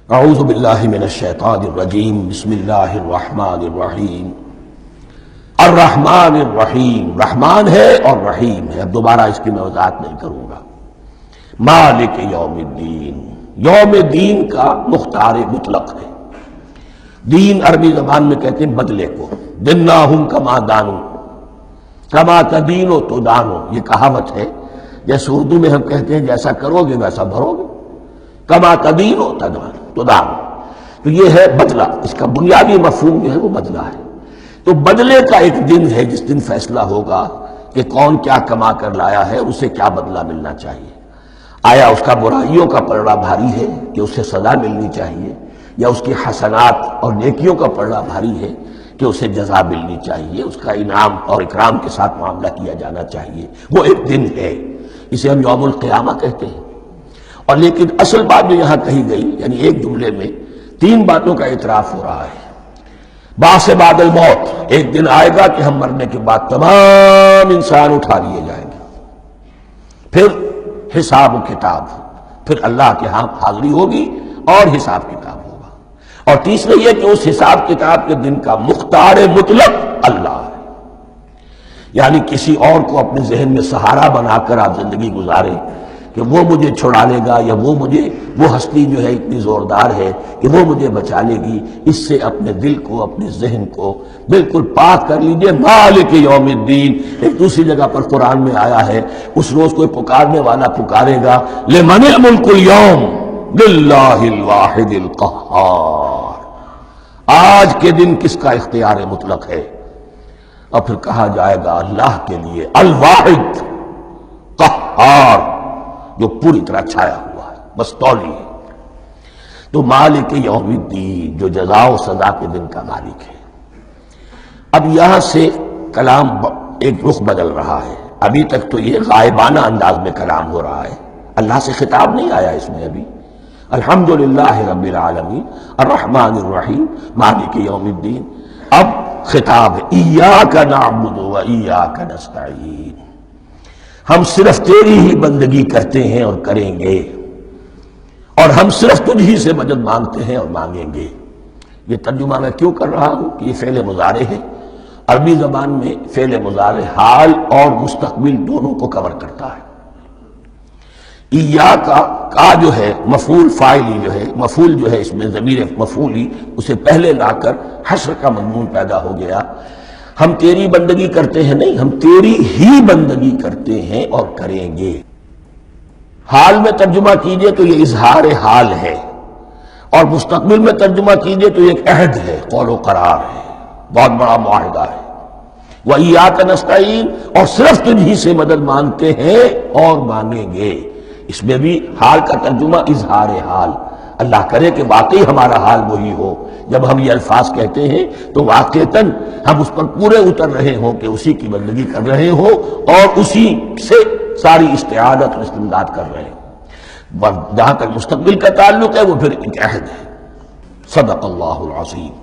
اعوذ باللہ من الشیطان الرجیم بسم اللہ الرحمن الرحیم الرحمن الرحیم، رحمان ہے اور رحیم ہے۔ اب دوبارہ اس کی میں وضاحت نہیں کروں گا۔ مالک یوم الدین، یوم دین کا مختار مطلق ہے۔ دین عربی زبان میں کہتے ہیں بدلے کو، دناہم کما دانو، کما تدینو تو دانو، یہ کہاوت ہے۔ جیسے اردو میں ہم کہتے ہیں جیسا کرو گے ویسا بھرو گے، کما تدینو تو دانو، تو یہ ہے بدلہ۔ اس کا بنیادی مفہوم جو ہے وہ بدلہ ہے۔ تو بدلے کا ایک دن ہے جس دن فیصلہ ہوگا کہ کون کیا کما کر لایا ہے، اسے کیا بدلہ ملنا چاہیے۔ آیا اس کا برائیوں کا پلڑا بھاری ہے کہ اسے سزا ملنی چاہیے، یا اس کی حسنات اور نیکیوں کا پلڑا بھاری ہے کہ اسے جزا ملنی چاہیے، اس کا انعام اور اکرام کے ساتھ معاملہ کیا جانا چاہیے۔ وہ ایک دن ہے، اسے ہم یوم القیامہ کہتے ہیں۔ اور لیکن اصل بات جو یہاں کہی گئی، یعنی ایک جملے میں تین باتوں کا اعتراف ہو رہا ہے۔ بعث بعد الموت، ایک دن آئے گا کہ ہم مرنے کے بعد تمام انسان اٹھا لیے جائیں گے، پھر حساب و کتاب، پھر اللہ کے ہاں حاضری ہوگی اور حساب کتاب ہوگا۔ اور تیسرا یہ کہ اس حساب کتاب کے دن کا مختار مطلق اللہ ہے، یعنی کسی اور کو اپنے ذہن میں سہارا بنا کر آپ زندگی گزاریں کہ وہ مجھے چھڑا لے گا، یا وہ ہستی جو ہے اتنی زوردار ہے کہ وہ مجھے بچا لے گی، اس سے اپنے دل کو، اپنے ذہن کو بالکل پاک کر لیجئے۔ مالک یوم الدین، ایک دوسری جگہ پر قرآن میں آیا ہے، اس روز کوئی پکارنے والا پکارے گا لمن الملک اليوم للہ الواحد القہار، آج کے دن کس کا اختیار مطلق ہے؟ اور پھر کہا جائے گا اللہ کے لیے الواحد قہار، جو پوری طرح چھایا ہوا ہے، مستولی ہے۔ تو مالک یوم الدین، جو جزا و سزا کے دن کا مالک ہے۔ اب یہاں سے کلام ایک رخ بدل رہا ہے۔ ابھی تک تو یہ غائبانہ انداز میں کلام ہو رہا ہے، اللہ سے خطاب نہیں آیا اس میں ابھی۔ الحمدللہ رب العالمین الرحمن الرحیم مالک یوم الدین، اب خطاب ہے ایاک نعبد و ایاک نستعین، ہم صرف تیری ہی بندگی کرتے ہیں اور کریں گے، اور ہم صرف تجھ ہی سے مدد مانگتے ہیں اور مانگیں گے۔ یہ ترجمہ میں کیوں کر رہا ہوں کہ یہ فعل مضارع ہے۔ عربی زبان میں فعل مضارع حال اور مستقبل دونوں کو کور کرتا ہے۔ ایاکا کا جو ہے مفعول فاعلی جو ہے، مفعول جو ہے اس میں ضمیر مفعولی اسے پہلے لا کر حشر کا مضمون پیدا ہو گیا۔ ہم تیری بندگی کرتے ہیں نہیں، ہم تیری ہی بندگی کرتے ہیں اور کریں گے۔ حال میں ترجمہ کیجئے تو یہ اظہار حال ہے، اور مستقبل میں ترجمہ کیجئے تو یہ ایک عہد ہے، قول و قرار ہے، بہت بڑا معاہدہ ہے۔ وَإِيَّاكَ نَسْتَعِينُ، اور صرف تجھ ہی سے مدد مانگتے ہیں اور مانگیں گے۔ اس میں بھی حال کا ترجمہ اظہار حال، اللہ کرے کہ واقعی ہمارا حال وہی ہو، جب ہم یہ الفاظ کہتے ہیں تو واقعتاً ہم اس پر پورے اتر رہے ہوں کہ اسی کی بندگی کر رہے ہوں اور اسی سے ساری استعانت اور استمداد کر رہے ہیں۔ جہاں تک مستقبل کا تعلق ہے وہ پھر ایک عہد ہے۔ صدق اللہ العظیم۔